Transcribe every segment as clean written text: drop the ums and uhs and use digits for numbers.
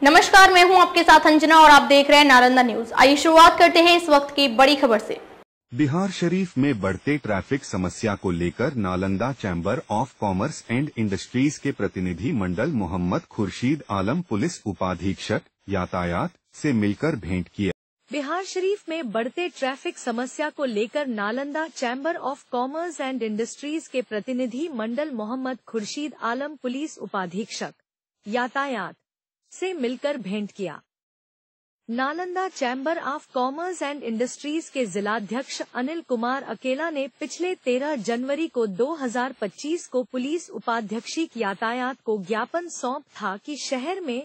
नमस्कार, मैं हूं आपके साथ अंजना और आप देख रहे हैं नालंदा न्यूज। आइए शुरुआत करते हैं इस वक्त की बड़ी खबर से। बिहार शरीफ में बढ़ते ट्रैफिक समस्या को लेकर Nalanda chamber of commerce and industries के प्रतिनिधि मंडल मोहम्मद खुर्शीद आलम पुलिस उपाधीक्षक यातायात से मिलकर भेंट किया। बिहार शरीफ में बढ़ते ट्रैफिक समस्या को लेकर Nalanda chamber of commerce and industries के प्रतिनिधि मंडल मोहम्मद खुर्शीद आलम पुलिस उपाधीक्षक यातायात से मिलकर भेंट किया। Nalanda chamber of commerce and industries के जिलाध्यक्ष अनिल कुमार अकेला ने पिछले 13 जनवरी को 2025 को पुलिस उपाध्यक्षिक यातायात को ज्ञापन सौंप था कि शहर में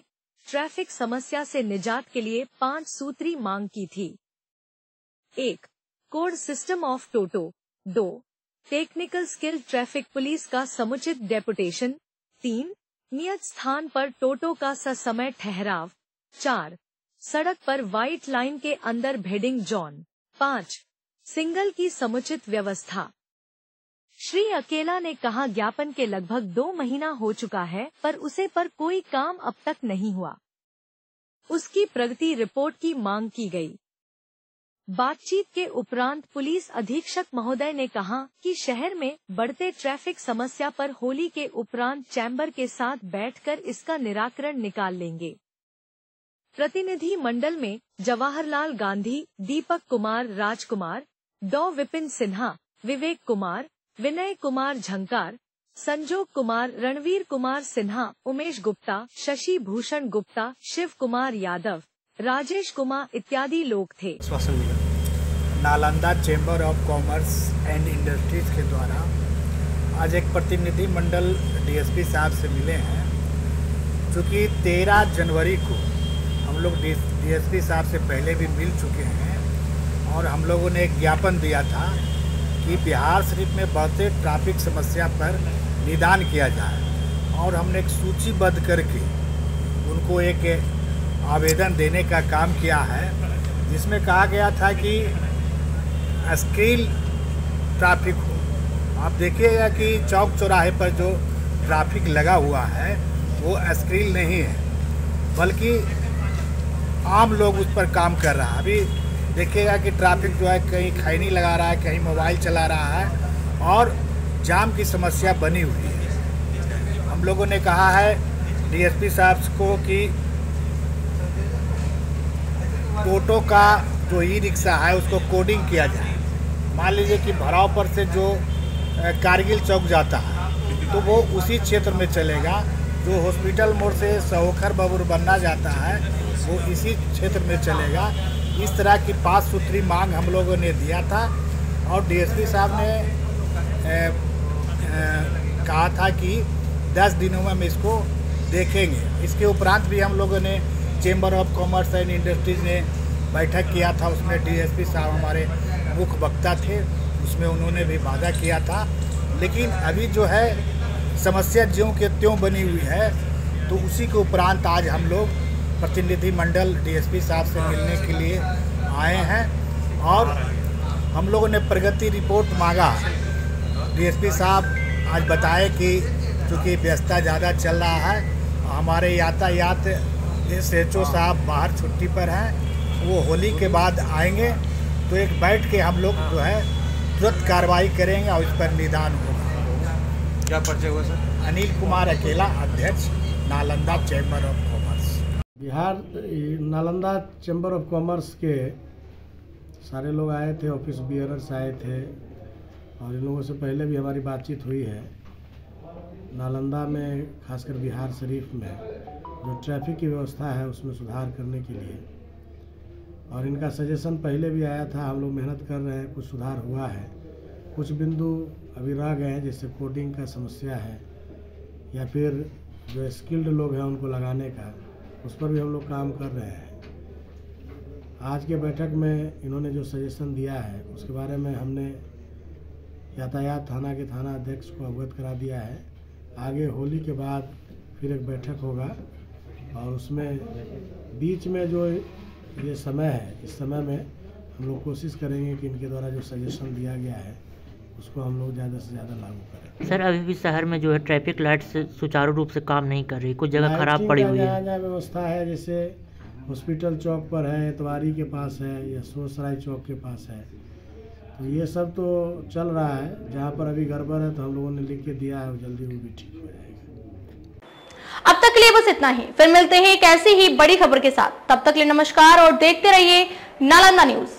ट्रैफिक समस्या से निजात के लिए 5 सूत्री मांग की थी। 1. Code system of Toto. 2. Technical skill traffic police का समुचित डेपुटेशन। 3. नियत स्थान पर टोटो का ससमय ठहराव। 4. सड़क पर व्हाइट लाइन के अंदर भेडिंग जोन। 5. सिग्नल की समुचित व्यवस्था। श्री अकेला ने कहा ज्ञापन के लगभग 2 महीना हो चुका है पर उसे पर कोई काम अब तक नहीं हुआ। उसकी प्रगति रिपोर्ट की मांग की गई। बातचीत के उपरांत पुलिस अधीक्षक महोदय ने कहा कि शहर में बढ़ते ट्रैफिक समस्या पर होली के उपरांत चैम्बर के साथ बैठकर इसका निराकरण निकाल लेंगे। प्रतिनिधि मंडल में जवाहरलाल गांधी, दीपक कुमार राजकुमार, डॉ विपिन सिन्हा, विवेक कुमार, विनय कुमार झंकार, संजोग कुमार, रणवीर कुमार सिन्हा, उमेश गुप्ता, शशि भूषण गुप्ता, शिव कुमार यादव, राजेश कुमार इत्यादि लोग थे। Nalanda chamber of commerce and industries के द्वारा आज एक प्रतिनिधि मंडल डीएसपी साहब से मिले हैं। चूँकि 13 जनवरी को हम लोग डीएसपी साहब से पहले भी मिल चुके हैं और हम लोगों ने एक ज्ञापन दिया था कि बिहार शरीफ में बढ़ते ट्रैफिक समस्या पर निदान किया जाए और हमने एक सूचीबद्ध करके उनको एक आवेदन देने का काम किया है, जिसमें कहा गया था कि स्किल ट्रैफिक हो। आप देखिएगा कि चौक चौराहे पर जो ट्रैफिक लगा हुआ है वो स्किल नहीं है, बल्कि आम लोग उस पर काम कर रहा है। अभी देखिएगा कि ट्रैफिक जो है कहीं खैनी लगा रहा है, कहीं मोबाइल चला रहा है और जाम की समस्या बनी हुई है। हम लोगों ने कहा है डीएसपी साहब को कि टोटो का जो ई रिक्शा है उसको कोडिंग किया जाए। मान लीजिए कि भराव पर से जो कारगिल चौक जाता है तो वो उसी क्षेत्र में चलेगा, जो हॉस्पिटल मोड़ से सहोखर बबूर बनना जाता है वो इसी क्षेत्र में चलेगा। इस तरह की 5 सूत्री मांग हम लोगों ने दिया था और डीएसपी साहब ने कहा था कि 10 दिनों में हम इसको देखेंगे। इसके उपरांत भी हम लोगों ने chamber of commerce and industries ने बैठक किया था, उसमें डीएसपी साहब हमारे मुख्य वक्ता थे, उसमें उन्होंने भी वादा किया था। लेकिन अभी जो है समस्या ज्यों के त्यों बनी हुई है, तो उसी के उपरांत आज हम लोग प्रतिनिधि मंडल डीएसपी साहब से मिलने के लिए आए हैं और हम लोगों ने प्रगति रिपोर्ट मांगा। डीएसपी साहब आज बताए कि चूँकि व्यस्तता ज़्यादा चल रहा है, हमारे यातायात SHO साहब बाहर छुट्टी पर हैं, वो होली के बाद आएंगे तो एक बैठ के हम लोग जो है तुरंत कार्रवाई करेंगे और इस पर निदान होगा। क्या परिचय हुआ सर? अनिल कुमार अकेला, अध्यक्ष Nalanda chamber of commerce. Bihar Nalanda chamber of commerce के सारे लोग आए थे, ऑफिस बियरर्स आए थे और इन लोगों से पहले भी हमारी बातचीत हुई है। नालंदा में खासकर बिहार शरीफ में जो ट्रैफिक की व्यवस्था है उसमें सुधार करने के लिए, और इनका सजेशन पहले भी आया था। हम लोग मेहनत कर रहे हैं, कुछ सुधार हुआ है, कुछ बिंदु अभी रह गए हैं, जैसे कोडिंग का समस्या है या फिर जो स्किल्ड लोग हैं उनको लगाने का, उस पर भी हम लोग काम कर रहे हैं। आज के बैठक में इन्होंने जो सजेशन दिया है उसके बारे में हमने यातायात थाना के थाना अध्यक्ष को अवगत करा दिया है। आगे होली के बाद फिर एक बैठक होगा और उसमें बीच में जो ये समय है, इस समय में हम लोग कोशिश करेंगे कि इनके द्वारा जो सजेशन दिया गया है उसको हम लोग ज़्यादा से ज़्यादा लागू करें। सर अभी भी शहर में जो है ट्रैफिक लाइट्स सुचारू रूप से काम नहीं कर रही, कुछ जगह खराब पड़ी हुई है। जहाँ व्यवस्था है, जैसे हॉस्पिटल चौक पर है, इतवारी के पास है, या सोसराय चौक के पास है, तो ये सब तो चल रहा है। जहाँ पर अभी गड़बड़ है तो हम लोगों ने लिख के दिया है, जल्दी वो भी ठीक हो जाएगा। अब तक के लिए बस इतना ही, फिर मिलते हैं एक ऐसी ही बड़ी खबर के साथ। तब तक के लिए नमस्कार और देखते रहिए नालंदा न्यूज।